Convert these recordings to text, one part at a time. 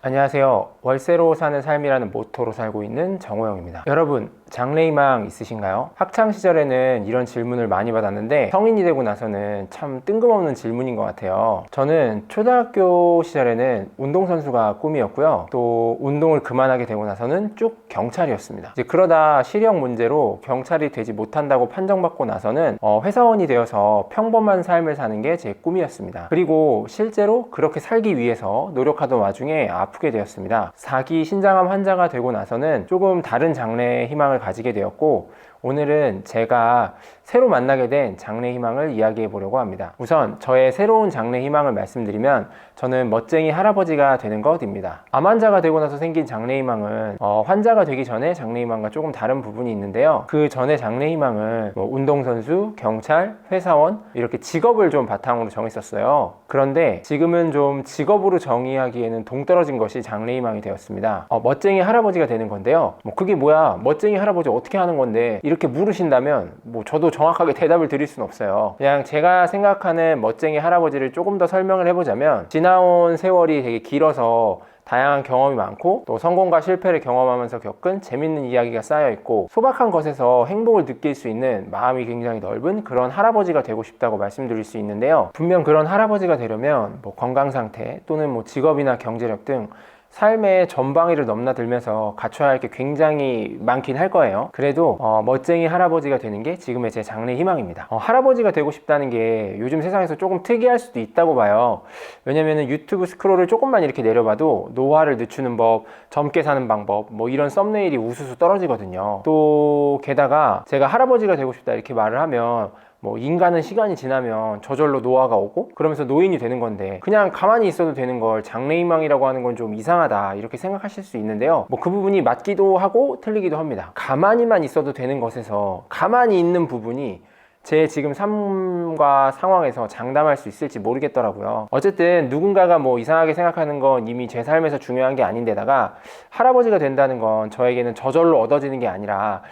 안녕하세요. 월세로 사는 삶이라는 모토로 살고 있는 정호영입니다. 여러분, 장래희망 있으신가요? 학창시절에는 이런 질문을 많이 받았는데 성인이 되고 나서는 참 뜬금없는 질문인 것 같아요. 저는 초등학교 시절에는 운동선수가 꿈이었고요. 또 운동을 그만하게 되고 나서는 쭉 경찰이었습니다. 이제 그러다 시력 문제로 경찰이 되지 못한다고 판정받고 나서는 회사원이 되어서 평범한 삶을 사는 게 제 꿈이었습니다. 그리고 실제로 그렇게 살기 위해서 노력하던 와중에 아프게 되었습니다. 4기 신장암 환자가 되고 나서는 조금 다른 장래의 희망을 가지게 되었고, 오늘은 제가 새로 만나게 된 장래 희망을 이야기해 보려고 합니다. 우선 저의 새로운 장래 희망을 말씀드리면 저는 멋쟁이 할아버지가 되는 것입니다. 암 환자가 되고 나서 생긴 장래 희망은 환자가 되기 전에 장래 희망과 조금 다른 부분이 있는데요. 그 전에 장래 희망은 운동선수, 경찰, 회사원 이렇게 직업을 좀 바탕으로 정했었어요. 그런데 지금은 좀 직업으로 정의하기에는 동떨어진 것이 장래 희망이 되었습니다. 멋쟁이 할아버지가 되는 건데요. 그게 뭐야? 멋쟁이 할아버지 어떻게 하는 건데? 이렇게 물으신다면 저도 정확하게 대답을 드릴 수는 없어요. 그냥 제가 생각하는 멋쟁이 할아버지를 조금 더 설명을 해보자면, 지나온 세월이 되게 길어서 다양한 경험이 많고 또 성공과 실패를 경험하면서 겪은 재밌는 이야기가 쌓여있고 소박한 것에서 행복을 느낄 수 있는 마음이 굉장히 넓은 그런 할아버지가 되고 싶다고 말씀드릴 수 있는데요. 분명 그런 할아버지가 되려면 건강 상태 또는 직업이나 경제력 등 삶의 전방위를 넘나들면서 갖춰야 할 게 굉장히 많긴 할 거예요. 그래도 멋쟁이 할아버지가 되는 게 지금의 제 장래 희망입니다. 할아버지가 되고 싶다는 게 요즘 세상에서 조금 특이할 수도 있다고 봐요. 왜냐면 유튜브 스크롤을 조금만 이렇게 내려봐도 노화를 늦추는 법, 젊게 사는 방법 이런 썸네일이 우수수 떨어지거든요. 또 게다가 제가 할아버지가 되고 싶다 이렇게 말을 하면 인간은 시간이 지나면 저절로 노화가 오고 그러면서 노인이 되는 건데 그냥 가만히 있어도 되는 걸 장래희망이라고 하는 건 좀 이상하다 이렇게 생각하실 수 있는데요. 그 부분이 맞기도 하고 틀리기도 합니다. 가만히만 있어도 되는 것에서 가만히 있는 부분이 제 지금 삶과 상황에서 장담할 수 있을지 모르겠더라고요. 어쨌든 누군가가 이상하게 생각하는 건 이미 제 삶에서 중요한 게 아닌데다가 할아버지가 된다는 건 저에게는 저절로 얻어지는 게 아니라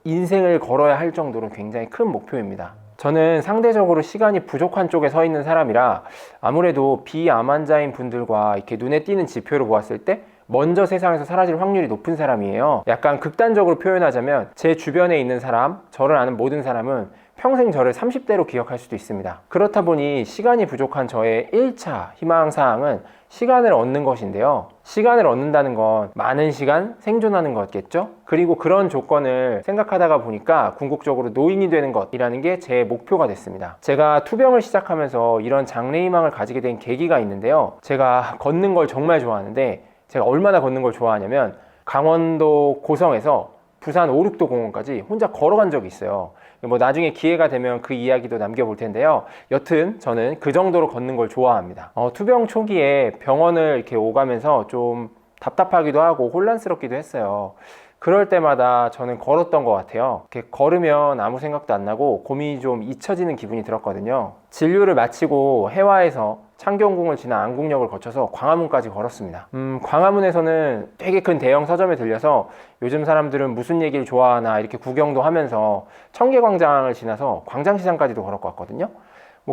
인생을 걸어야 할 정도로 굉장히 큰 목표입니다. 저는 상대적으로 시간이 부족한 쪽에 서 있는 사람이라 아무래도 비암 환자인 분들과 이렇게 눈에 띄는 지표를 보았을 때 먼저 세상에서 사라질 확률이 높은 사람이에요. 약간 극단적으로 표현하자면 제 주변에 있는 사람, 저를 아는 모든 사람은 평생 저를 30대로 기억할 수도 있습니다. 그렇다 보니 시간이 부족한 저의 1차 희망사항은 시간을 얻는 것인데요. 시간을 얻는다는 건 많은 시간 생존하는 거겠죠? 그리고 그런 조건을 생각하다가 보니까 궁극적으로 노인이 되는 것이라는 게 제 목표가 됐습니다. 제가 투병을 시작하면서 이런 장래희망을 가지게 된 계기가 있는데요. 제가 걷는 걸 정말 좋아하는데 제가 얼마나 걷는 걸 좋아하냐면 강원도 고성에서 부산 오륙도 공원까지 혼자 걸어간 적이 있어요. 나중에 기회가 되면 그 이야기도 남겨볼 텐데요. 여튼 저는 그 정도로 걷는 걸 좋아합니다. 투병 초기에 병원을 이렇게 오가면서 좀 답답하기도 하고 혼란스럽기도 했어요. 그럴 때마다 저는 걸었던 것 같아요. 이렇게 걸으면 아무 생각도 안 나고 고민이 좀 잊혀지는 기분이 들었거든요. 진료를 마치고 해화에서 창경궁을 지나 안국역을 거쳐서 광화문까지 걸었습니다. 광화문에서는 되게 큰 대형 서점에 들려서 요즘 사람들은 무슨 얘기를 좋아하나 이렇게 구경도 하면서 청계광장을 지나서 광장시장까지도 걸었고 왔거든요.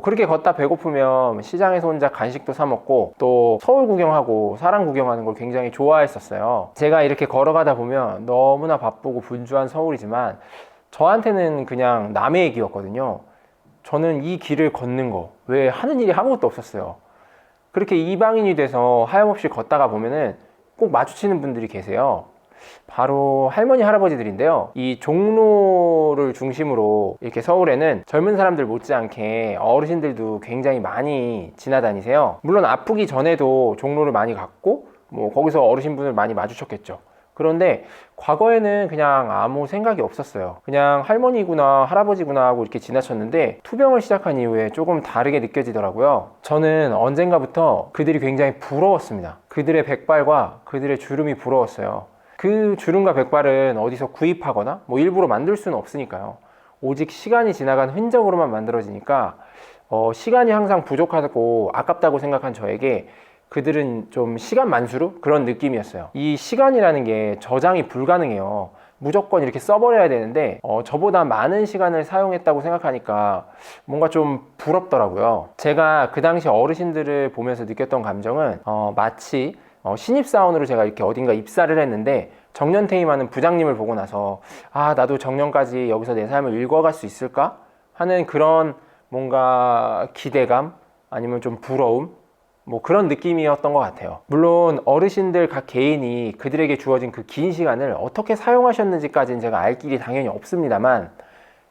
그렇게 걷다 배고프면 시장에서 혼자 간식도 사 먹고 또 서울 구경하고 사람 구경하는 걸 굉장히 좋아했었어요. 제가 이렇게 걸어가다 보면 너무나 바쁘고 분주한 서울이지만 저한테는 그냥 남의 얘기였거든요. 저는 이 길을 걷는 거 왜 하는 일이 아무것도 없었어요. 그렇게 이방인이 돼서 하염없이 걷다가 보면은 꼭 마주치는 분들이 계세요. 바로 할머니 할아버지들인데요. 이 종로를 중심으로 이렇게 서울에는 젊은 사람들 못지않게 어르신들도 굉장히 많이 지나다니세요. 물론 아프기 전에도 종로를 많이 갔고 거기서 어르신분을 많이 마주쳤겠죠. 그런데 과거에는 그냥 아무 생각이 없었어요. 그냥 할머니구나 할아버지구나 하고 이렇게 지나쳤는데 투병을 시작한 이후에 조금 다르게 느껴지더라고요. 저는 언젠가부터 그들이 굉장히 부러웠습니다. 그들의 백발과 그들의 주름이 부러웠어요. 그 주름과 백발은 어디서 구입하거나 일부러 만들 수는 없으니까요. 오직 시간이 지나간 흔적으로만 만들어지니까 시간이 항상 부족하고 아깝다고 생각한 저에게 그들은 좀 시간 만수르? 그런 느낌이었어요. 이 시간이라는 게 저장이 불가능해요. 무조건 이렇게 써버려야 되는데 저보다 많은 시간을 사용했다고 생각하니까 뭔가 좀 부럽더라고요. 제가 그 당시 어르신들을 보면서 느꼈던 감정은 마치 신입사원으로 제가 이렇게 어딘가 입사를 했는데 정년퇴임하는 부장님을 보고 나서 아, 나도 정년까지 여기서 내 삶을 읽어갈 수 있을까 하는 그런 뭔가 기대감 아니면 좀 부러움 뭐 그런 느낌이었던 것 같아요. 물론 어르신들 각 개인이 그들에게 주어진 그 긴 시간을 어떻게 사용하셨는지까지는 제가 알 길이 당연히 없습니다만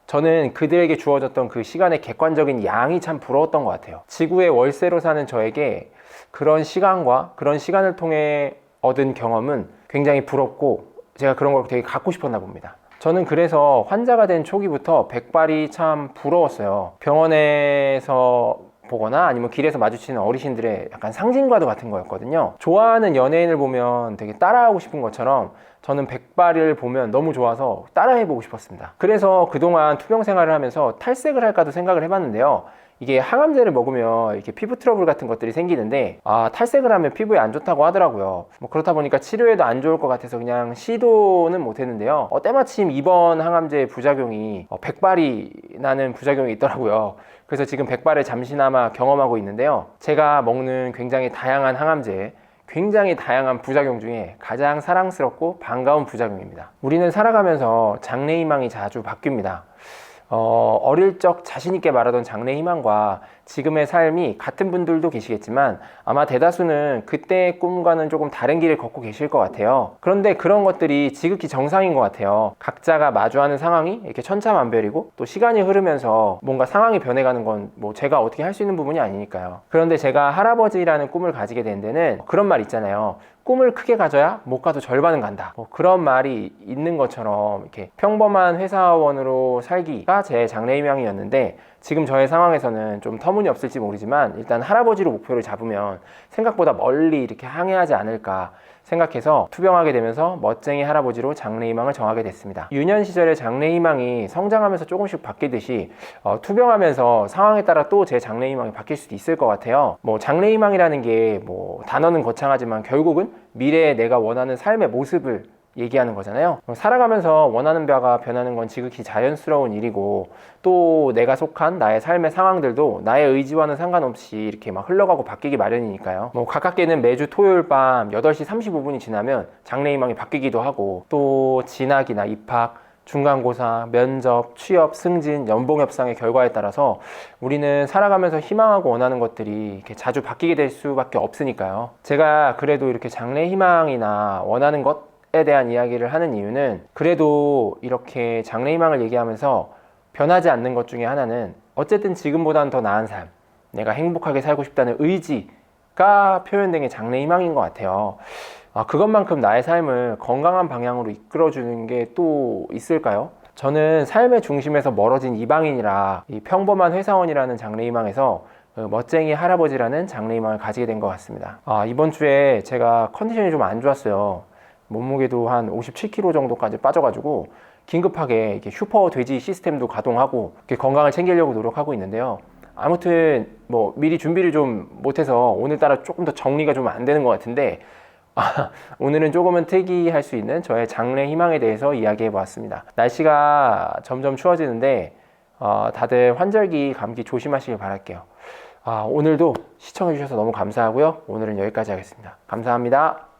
저는 그들에게 주어졌던 그 시간의 객관적인 양이 참 부러웠던 것 같아요. 지구의 월세로 사는 저에게 그런 시간과 그런 시간을 통해 얻은 경험은 굉장히 부럽고 제가 그런 걸 되게 갖고 싶었나 봅니다. 저는 그래서 환자가 된 초기부터 백발이 참 부러웠어요. 병원에서 보거나 아니면 길에서 마주치는 어르신들의 약간 상징과도 같은 거였거든요. 좋아하는 연예인을 보면 되게 따라하고 싶은 것처럼 저는 백발을 보면 너무 좋아서 따라해보고 싶었습니다. 그래서 그동안 투병 생활을 하면서 탈색을 할까도 생각을 해봤는데요. 이게 항암제를 먹으면 이렇게 피부 트러블 같은 것들이 생기는데 탈색을 하면 피부에 안 좋다고 하더라고요. 뭐 그렇다 보니까 치료에도 안 좋을 것 같아서 그냥 시도는 못 했는데요. 때마침 이번 항암제의 부작용이 백발이 나는 부작용이 있더라고요. 그래서 지금 백발을 잠시나마 경험하고 있는데요. 제가 먹는 굉장히 다양한 항암제, 굉장히 다양한 부작용 중에 가장 사랑스럽고 반가운 부작용입니다. 우리는 살아가면서 장래희망이 자주 바뀝니다. 어릴 적 자신있게 말하던 장래희망과 지금의 삶이 같은 분들도 계시겠지만 아마 대다수는 그때의 꿈과는 조금 다른 길을 걷고 계실 것 같아요. 그런데 그런 것들이 지극히 정상인 것 같아요. 각자가 마주하는 상황이 이렇게 천차만별이고 또 시간이 흐르면서 뭔가 상황이 변해가는 건 뭐 제가 어떻게 할 수 있는 부분이 아니니까요. 그런데 제가 할아버지라는 꿈을 가지게 된 데는 그런 말 있잖아요. 꿈을 크게 가져야 못 가도 절반은 간다. 뭐 그런 말이 있는 것처럼 이렇게 평범한 회사원으로 살기가 제 장래희망이었는데 지금 저의 상황에서는 좀 터무니없을지 모르지만 일단 할아버지로 목표를 잡으면 생각보다 멀리 이렇게 항해하지 않을까 생각해서 투병하게 되면서 멋쟁이 할아버지로 장래희망을 정하게 됐습니다. 유년 시절의 장래희망이 성장하면서 조금씩 바뀌듯이 투병하면서 상황에 따라 또 제 장래희망이 바뀔 수도 있을 것 같아요. 뭐 장래희망이라는 게 뭐 단어는 거창하지만 결국은 미래에 내가 원하는 삶의 모습을 얘기하는 거잖아요. 살아가면서 원하는 바가 변하는 건 지극히 자연스러운 일이고 또 내가 속한 나의 삶의 상황들도 나의 의지와는 상관없이 이렇게 막 흘러가고 바뀌기 마련이니까요. 뭐 가깝게는 매주 토요일 밤 8시 35분이 지나면 장래희망이 바뀌기도 하고 또 진학이나 입학, 중간고사, 면접, 취업, 승진, 연봉 협상의 결과에 따라서 우리는 살아가면서 희망하고 원하는 것들이 이렇게 자주 바뀌게 될 수밖에 없으니까요. 제가 그래도 이렇게 장래희망이나 원하는 것에 대한 이야기를 하는 이유는 그래도 이렇게 장래희망을 얘기하면서 변하지 않는 것 중에 하나는 어쨌든 지금보다는 더 나은 삶, 내가 행복하게 살고 싶다는 의지가 표현된 게 장래희망인 것 같아요. 그것만큼 나의 삶을 건강한 방향으로 이끌어주는 게 또 있을까요? 저는 삶의 중심에서 멀어진 이방인이라 이 평범한 회사원이라는 장래희망에서 멋쟁이 할아버지라는 장래희망을 가지게 된 것 같습니다. 이번 주에 제가 컨디션이 좀 안 좋았어요. 몸무게도 한 57kg 정도까지 빠져가지고 긴급하게 이렇게 슈퍼 돼지 시스템도 가동하고 이렇게 건강을 챙기려고 노력하고 있는데요. 아무튼 뭐 미리 준비를 좀 못해서 오늘따라 조금 더 정리가 좀 안 되는 것 같은데 오늘은 조금은 특이할 수 있는 저의 장래 희망에 대해서 이야기해 보았습니다. 날씨가 점점 추워지는데 다들 환절기 감기 조심하시길 바랄게요. 오늘도 시청해 주셔서 너무 감사하고요. 오늘은 여기까지 하겠습니다. 감사합니다.